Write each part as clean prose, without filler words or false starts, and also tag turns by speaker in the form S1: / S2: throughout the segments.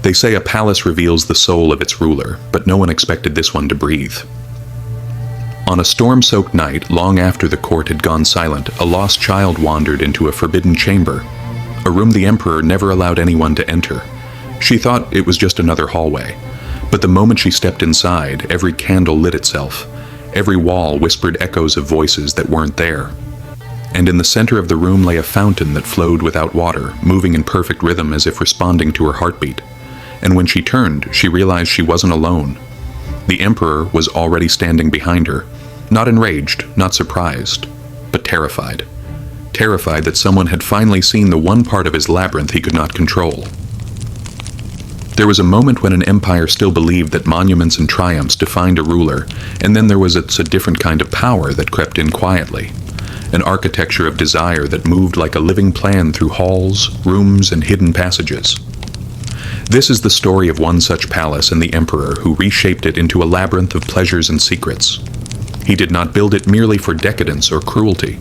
S1: They say a palace reveals the soul of its ruler, but no one expected this one to breathe. On a storm-soaked night, long after the court had gone silent, a lost child wandered into a forbidden chamber, a room the emperor never allowed anyone to enter. She thought it was just another hallway, but the moment she stepped inside, every candle lit itself. Every wall whispered echoes of voices that weren't there. And in the center of the room lay a fountain that flowed without water, moving in perfect rhythm as if responding to her heartbeat. And when she turned, she realized she wasn't alone. The emperor was already standing behind her, not enraged, not surprised, but terrified. Terrified that someone had finally seen the one part of his labyrinth he could not control. There was a moment when an empire still believed that monuments and triumphs defined a ruler, and then there was a different kind of power that crept in quietly. An architecture of desire that moved like a living plan through halls, rooms, and hidden passages. This is the story of one such palace and the emperor who reshaped it into a labyrinth of pleasures and secrets. He did not build it merely for decadence or cruelty.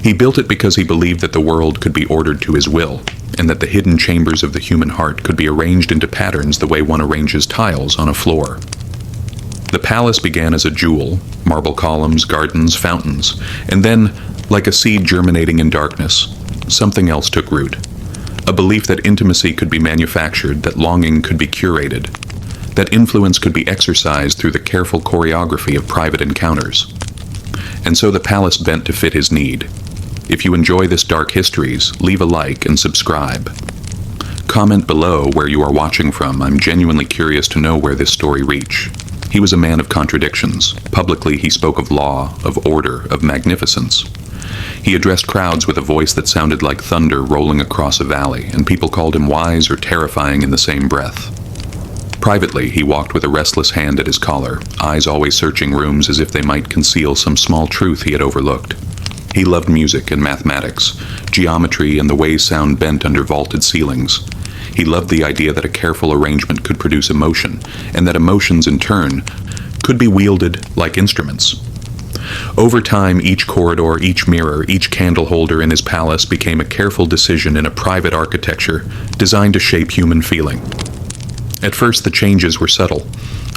S1: He built it because he believed that the world could be ordered to his will, and that the hidden chambers of the human heart could be arranged into patterns the way one arranges tiles on a floor. The palace began as a jewel, marble columns, gardens, fountains, and then, like a seed germinating in darkness, something else took root. A belief that intimacy could be manufactured, that longing could be curated, that influence could be exercised through the careful choreography of private encounters. And so the palace bent to fit his need. If you enjoy this dark histories, leave a like and subscribe. Comment below where you are watching from. I'm genuinely curious to know where this story reached. He was a man of contradictions. Publicly, he spoke of law, of order, of magnificence. He addressed crowds with a voice that sounded like thunder rolling across a valley, and people called him wise or terrifying in the same breath. Privately, he walked with a restless hand at his collar, eyes always searching rooms as if they might conceal some small truth he had overlooked. He loved music and mathematics, geometry and the way sound bent under vaulted ceilings. He loved the idea that a careful arrangement could produce emotion, and that emotions in turn could be wielded like instruments. Over time, each corridor, each mirror, each candle holder in his palace became a careful decision in a private architecture designed to shape human feeling. At first, the changes were subtle.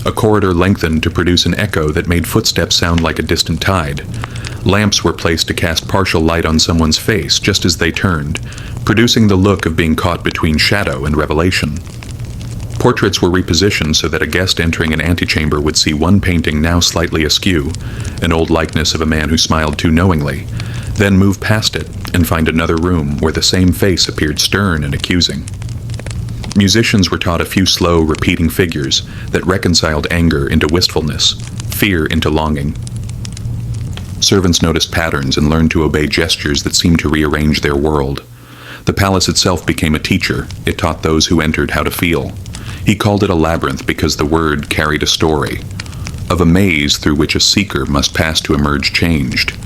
S1: A corridor lengthened to produce an echo that made footsteps sound like a distant tide. Lamps were placed to cast partial light on someone's face just as they turned, producing the look of being caught between shadow and revelation. Portraits were repositioned so that a guest entering an antechamber would see one painting now slightly askew, an old likeness of a man who smiled too knowingly, then move past it and find another room where the same face appeared stern and accusing. Musicians were taught a few slow, repeating figures that reconciled anger into wistfulness, fear into longing. Servants noticed patterns and learned to obey gestures that seemed to rearrange their world. The palace itself became a teacher. It taught those who entered how to feel. He called it a labyrinth because the word carried a story, of a maze through which a seeker must pass to emerge changed.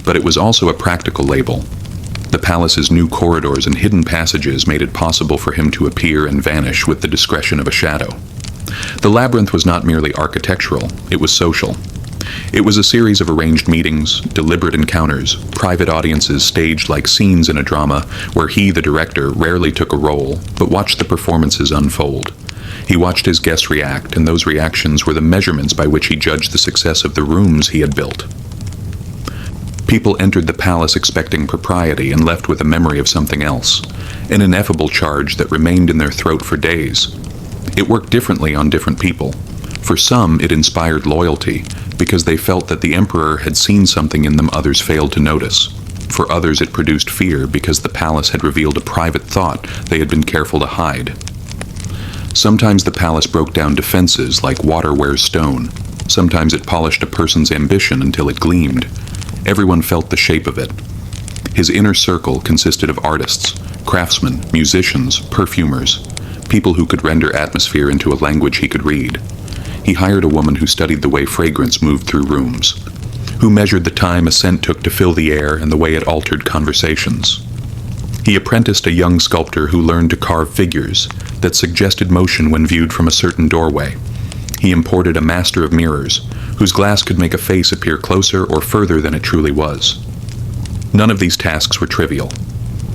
S1: But it was also a practical label. The palace's new corridors and hidden passages made it possible for him to appear and vanish with the discretion of a shadow. The labyrinth was not merely architectural, it was social. It was a series of arranged meetings, deliberate encounters, private audiences staged like scenes in a drama where he, the director, rarely took a role, but watched the performances unfold. He watched his guests react, and those reactions were the measurements by which he judged the success of the rooms he had built. People entered the palace expecting propriety and left with a memory of something else, an ineffable charge that remained in their throat for days. It worked differently on different people. For some, it inspired loyalty, because they felt that the emperor had seen something in them others failed to notice. For others, it produced fear because the palace had revealed a private thought they had been careful to hide. Sometimes the palace broke down defenses like water wears stone. Sometimes it polished a person's ambition until it gleamed. Everyone felt the shape of it. His inner circle consisted of artists, craftsmen, musicians, perfumers, people who could render atmosphere into a language he could read. He hired a woman who studied the way fragrance moved through rooms, who measured the time a scent took to fill the air and the way it altered conversations. He apprenticed a young sculptor who learned to carve figures that suggested motion when viewed from a certain doorway. He imported a master of mirrors, whose glass could make a face appear closer or further than it truly was. None of these tasks were trivial.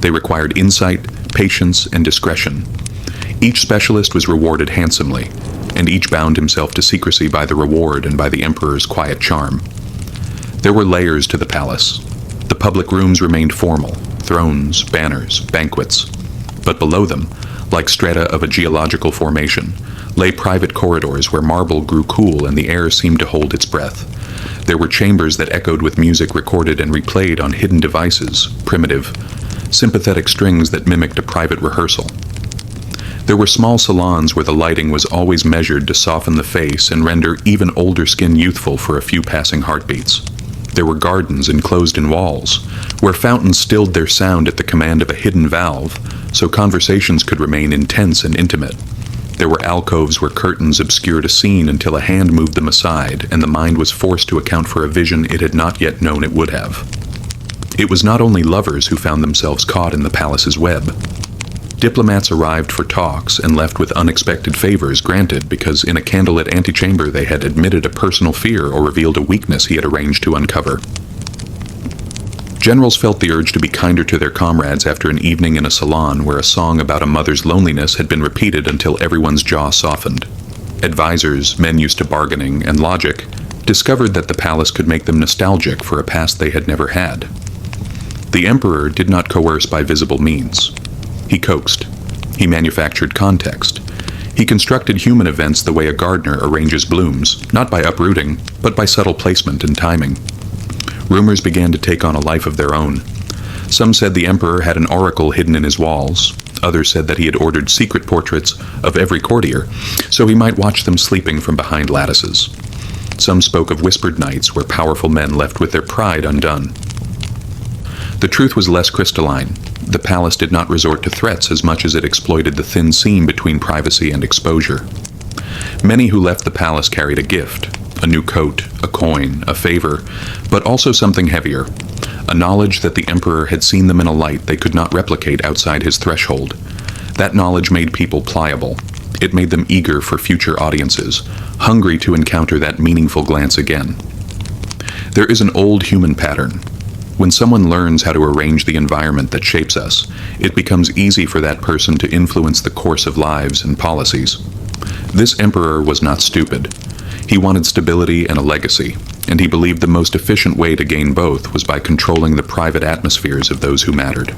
S1: They required insight, patience, and discretion. Each specialist was rewarded handsomely, and each bound himself to secrecy by the reward and by the emperor's quiet charm. There were layers to the palace. The public rooms remained formal, thrones, banners, banquets. But below them, like strata of a geological formation, lay private corridors where marble grew cool and the air seemed to hold its breath. There were chambers that echoed with music recorded and replayed on hidden devices, primitive, sympathetic strings that mimicked a private rehearsal. There were small salons where the lighting was always measured to soften the face and render even older skin youthful for a few passing heartbeats. There were gardens enclosed in walls, where fountains stilled their sound at the command of a hidden valve, so conversations could remain intense and intimate. There were alcoves where curtains obscured a scene until a hand moved them aside, and the mind was forced to account for a vision it had not yet known it would have. It was not only lovers who found themselves caught in the palace's web. Diplomats arrived for talks and left with unexpected favors granted because in a candlelit antechamber they had admitted a personal fear or revealed a weakness he had arranged to uncover. Generals felt the urge to be kinder to their comrades after an evening in a salon where a song about a mother's loneliness had been repeated until everyone's jaw softened. Advisors, men used to bargaining and logic, discovered that the palace could make them nostalgic for a past they had never had. The emperor did not coerce by visible means. He coaxed. He manufactured context. He constructed human events the way a gardener arranges blooms, not by uprooting, but by subtle placement and timing. Rumors began to take on a life of their own. Some said the emperor had an oracle hidden in his walls. Others said that he had ordered secret portraits of every courtier, so he might watch them sleeping from behind lattices. Some spoke of whispered nights where powerful men left with their pride undone. The truth was less crystalline. The palace did not resort to threats as much as it exploited the thin seam between privacy and exposure. Many who left the palace carried a gift, a new coat, a coin, a favor, but also something heavier, a knowledge that the emperor had seen them in a light they could not replicate outside his threshold. That knowledge made people pliable. It made them eager for future audiences, hungry to encounter that meaningful glance again. There is an old human pattern. When someone learns how to arrange the environment that shapes us, it becomes easy for that person to influence the course of lives and policies. This emperor was not stupid. He wanted stability and a legacy, and he believed the most efficient way to gain both was by controlling the private atmospheres of those who mattered.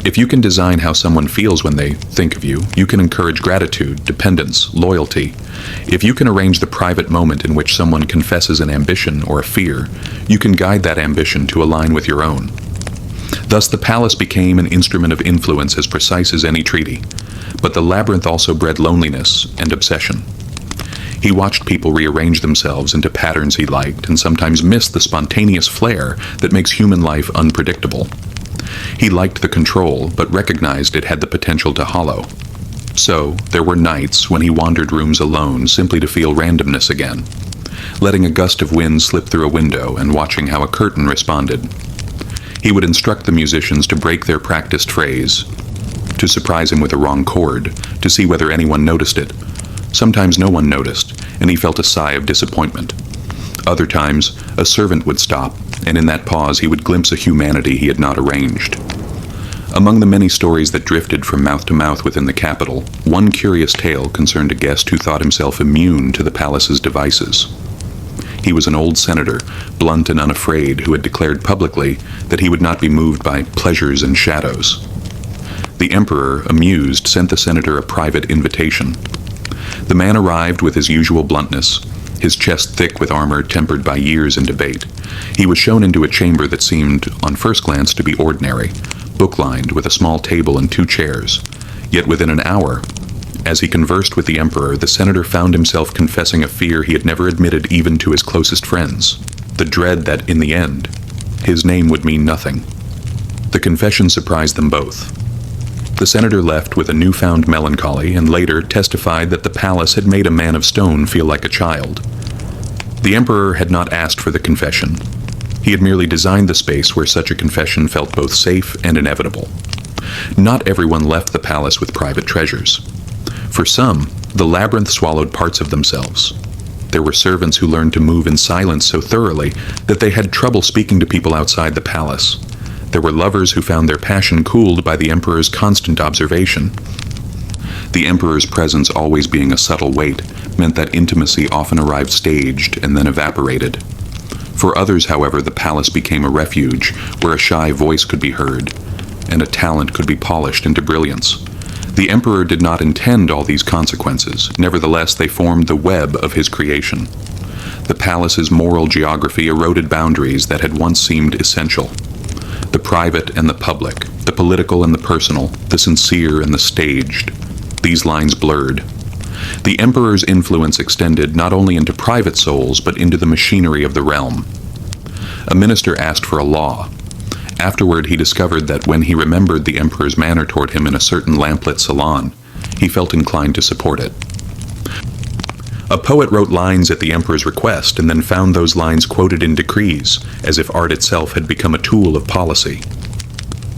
S1: If you can design how someone feels when they think of you, you can encourage gratitude, dependence, loyalty. If you can arrange the private moment in which someone confesses an ambition or a fear, you can guide that ambition to align with your own. Thus, the palace became an instrument of influence as precise as any treaty, but the labyrinth also bred loneliness and obsession. He watched people rearrange themselves into patterns he liked and sometimes missed the spontaneous flair that makes human life unpredictable. He liked the control, but recognized it had the potential to hollow. So, there were nights when he wandered rooms alone simply to feel randomness again, letting a gust of wind slip through a window and watching how a curtain responded. He would instruct the musicians to break their practiced phrase, to surprise him with a wrong chord, to see whether anyone noticed it. Sometimes no one noticed, and he felt a sigh of disappointment. Other times, a servant would stop, and in that pause he would glimpse a humanity he had not arranged. Among the many stories that drifted from mouth to mouth within the capital, one curious tale concerned a guest who thought himself immune to the palace's devices. He was an old senator, blunt and unafraid, who had declared publicly that he would not be moved by pleasures and shadows. The emperor, amused, sent the senator a private invitation. The man arrived with his usual bluntness, his chest thick with armor tempered by years and debate. He was shown into a chamber that seemed, on first glance, to be ordinary, book-lined with a small table and 2 chairs. Yet within an hour, as he conversed with the emperor, the senator found himself confessing a fear he had never admitted even to his closest friends, the dread that, in the end, his name would mean nothing. The confession surprised them both. The senator left with a newfound melancholy and later testified that the palace had made a man of stone feel like a child. The emperor had not asked for the confession. He had merely designed the space where such a confession felt both safe and inevitable. Not everyone left the palace with private treasures. For some, the labyrinth swallowed parts of themselves. There were servants who learned to move in silence so thoroughly that they had trouble speaking to people outside the palace. There were lovers who found their passion cooled by the emperor's constant observation. The emperor's presence always being a subtle weight meant that intimacy often arrived staged and then evaporated. For others, however, the palace became a refuge where a shy voice could be heard, and a talent could be polished into brilliance. The emperor did not intend all these consequences, nevertheless they formed the web of his creation. The palace's moral geography eroded boundaries that had once seemed essential. The private and the public, the political and the personal, the sincere and the staged. These lines blurred. The emperor's influence extended not only into private souls, but into the machinery of the realm. A minister asked for a law. Afterward, he discovered that when he remembered the emperor's manner toward him in a certain lamplit salon, he felt inclined to support it. A poet wrote lines at the emperor's request and then found those lines quoted in decrees, as if art itself had become a tool of policy.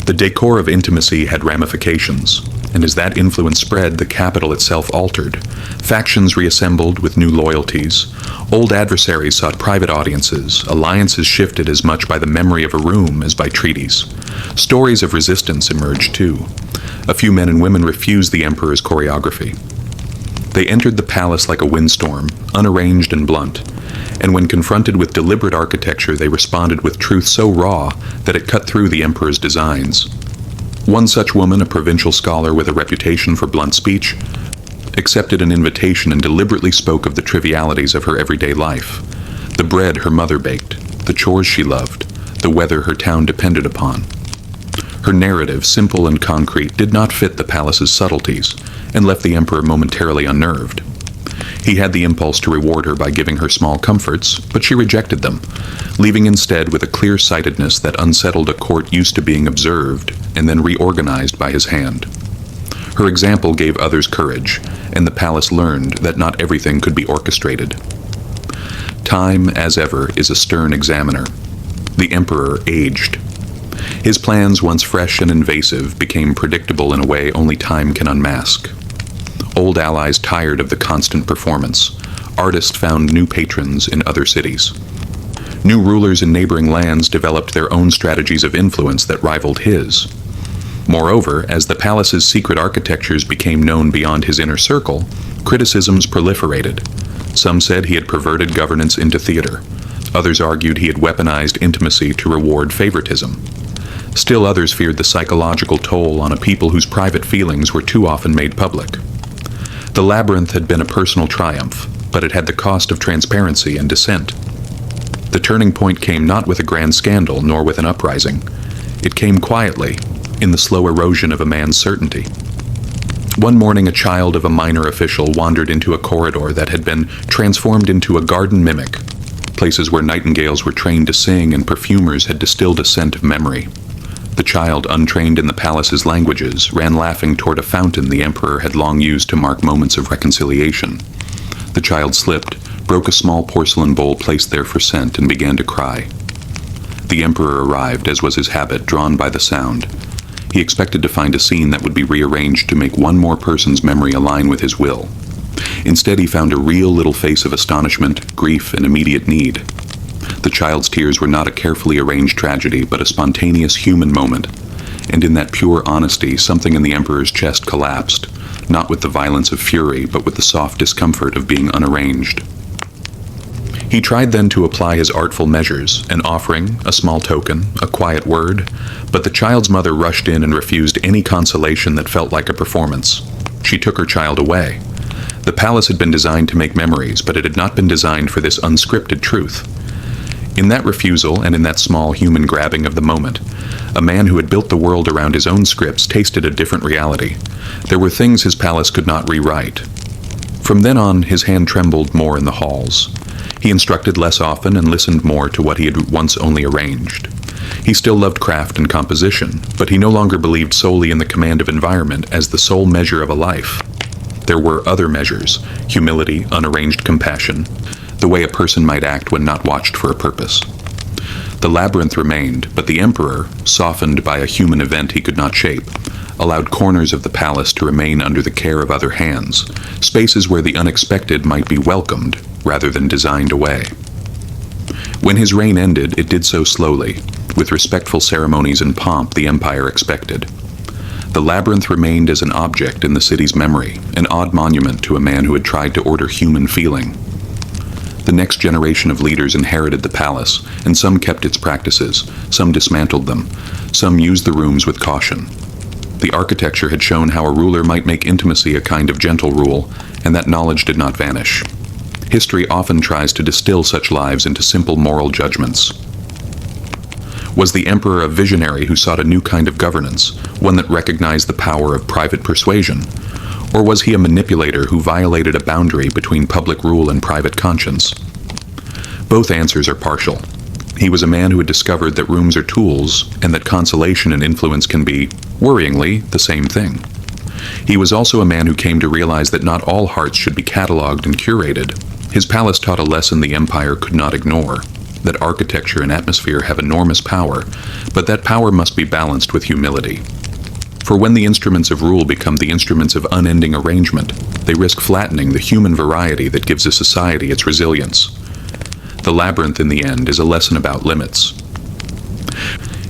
S1: The decor of intimacy had ramifications, and as that influence spread, the capital itself altered. Factions reassembled with new loyalties. Old adversaries sought private audiences. Alliances shifted as much by the memory of a room as by treaties. Stories of resistance emerged too. A few men and women refused the emperor's choreography. They entered the palace like a windstorm, unarranged and blunt, and when confronted with deliberate architecture, they responded with truth so raw that it cut through the emperor's designs. One such woman, a provincial scholar with a reputation for blunt speech, accepted an invitation and deliberately spoke of the trivialities of her everyday life. The bread her mother baked, the chores she loved, the weather her town depended upon. Her narrative, simple and concrete, did not fit the palace's subtleties, and left the emperor momentarily unnerved. He had the impulse to reward her by giving her small comforts, but she rejected them, leaving instead with a clear-sightedness that unsettled a court used to being observed and then reorganized by his hand. Her example gave others courage, and the palace learned that not everything could be orchestrated. Time, as ever, is a stern examiner. The emperor aged. His plans, once fresh and invasive, became predictable in a way only time can unmask. Old allies tired of the constant performance. Artists found new patrons in other cities. New rulers in neighboring lands developed their own strategies of influence that rivaled his. Moreover, as the palace's secret architectures became known beyond his inner circle, criticisms proliferated. Some said he had perverted governance into theater. Others argued he had weaponized intimacy to reward favoritism. Still others feared the psychological toll on a people whose private feelings were too often made public. The Labyrinth had been a personal triumph, but it had the cost of transparency and dissent. The turning point came not with a grand scandal nor with an uprising. It came quietly, in the slow erosion of a man's certainty. One morning, a child of a minor official wandered into a corridor that had been transformed into a garden mimic, places where nightingales were trained to sing and perfumers had distilled a scent of memory. The child, untrained in the palace's languages, ran laughing toward a fountain the emperor had long used to mark moments of reconciliation. The child slipped, broke a small porcelain bowl placed there for scent, and began to cry. The emperor arrived, as was his habit, drawn by the sound. He expected to find a scene that would be rearranged to make one more person's memory align with his will. Instead, he found a real little face of astonishment, grief, and immediate need. The child's tears were not a carefully arranged tragedy, but a spontaneous human moment, and in that pure honesty, something in the emperor's chest collapsed, not with the violence of fury, but with the soft discomfort of being unarranged. He tried then to apply his artful measures, an offering, a small token, a quiet word, but the child's mother rushed in and refused any consolation that felt like a performance. She took her child away. The palace had been designed to make memories, but it had not been designed for this unscripted truth. In that refusal, and in that small human grabbing of the moment, a man who had built the world around his own scripts tasted a different reality. There were things his palace could not rewrite. From then on, his hand trembled more in the halls. He instructed less often and listened more to what he had once only arranged. He still loved craft and composition, but he no longer believed solely in the command of environment as the sole measure of a life. There were other measures: humility, unarranged compassion, the way a person might act when not watched for a purpose. The labyrinth remained, but the emperor, softened by a human event he could not shape, allowed corners of the palace to remain under the care of other hands, spaces where the unexpected might be welcomed rather than designed away. When his reign ended, it did so slowly, with respectful ceremonies and pomp the empire expected. The labyrinth remained as an object in the city's memory, an odd monument to a man who had tried to order human feeling. The next generation of leaders inherited the palace, and some kept its practices, some dismantled them, some used the rooms with caution. The architecture had shown how a ruler might make intimacy a kind of gentle rule, and that knowledge did not vanish. History often tries to distill such lives into simple moral judgments. Was the emperor a visionary who sought a new kind of governance, one that recognized the power of private persuasion? Or was he a manipulator who violated a boundary between public rule and private conscience? Both answers are partial. He was a man who had discovered that rooms are tools, and that consolation and influence can be, worryingly, the same thing. He was also a man who came to realize that not all hearts should be catalogued and curated. His palace taught a lesson the empire could not ignore, that architecture and atmosphere have enormous power, but that power must be balanced with humility. For when the instruments of rule become the instruments of unending arrangement, they risk flattening the human variety that gives a society its resilience. The labyrinth, in the end, is a lesson about limits.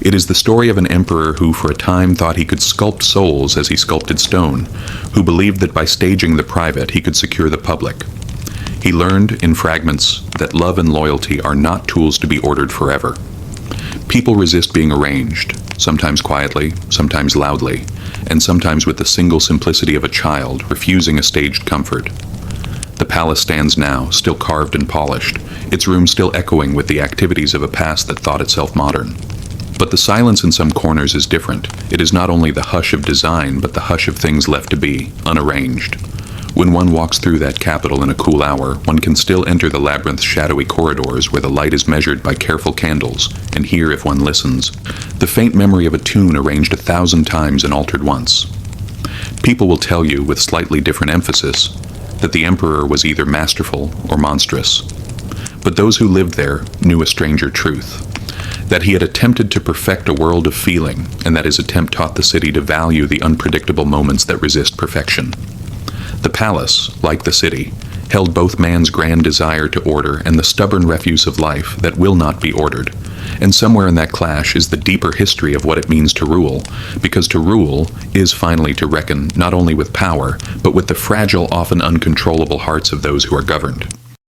S1: It is the story of an emperor who for a time thought he could sculpt souls as he sculpted stone, who believed that by staging the private he could secure the public. He learned, in fragments, that love and loyalty are not tools to be ordered forever. People resist being arranged, sometimes quietly, sometimes loudly, and sometimes with the single simplicity of a child refusing a staged comfort. The palace stands now, still carved and polished, its rooms still echoing with the activities of a past that thought itself modern. But the silence in some corners is different. It is not only the hush of design, but the hush of things left to be, unarranged. When one walks through that capital in a cool hour, one can still enter the labyrinth's shadowy corridors where the light is measured by careful candles, and hear, if one listens, the faint memory of a tune arranged 1,000 times and altered once. People will tell you, with slightly different emphasis, that the emperor was either masterful or monstrous. But those who lived there knew a stranger truth, that he had attempted to perfect a world of feeling, and that his attempt taught the city to value the unpredictable moments that resist perfection. The palace, like the city, held both man's grand desire to order and the stubborn refuse of life that will not be ordered. And somewhere in that clash is the deeper history of what it means to rule, because to rule is finally to reckon not only with power, but with the fragile, often uncontrollable hearts of those who are governed.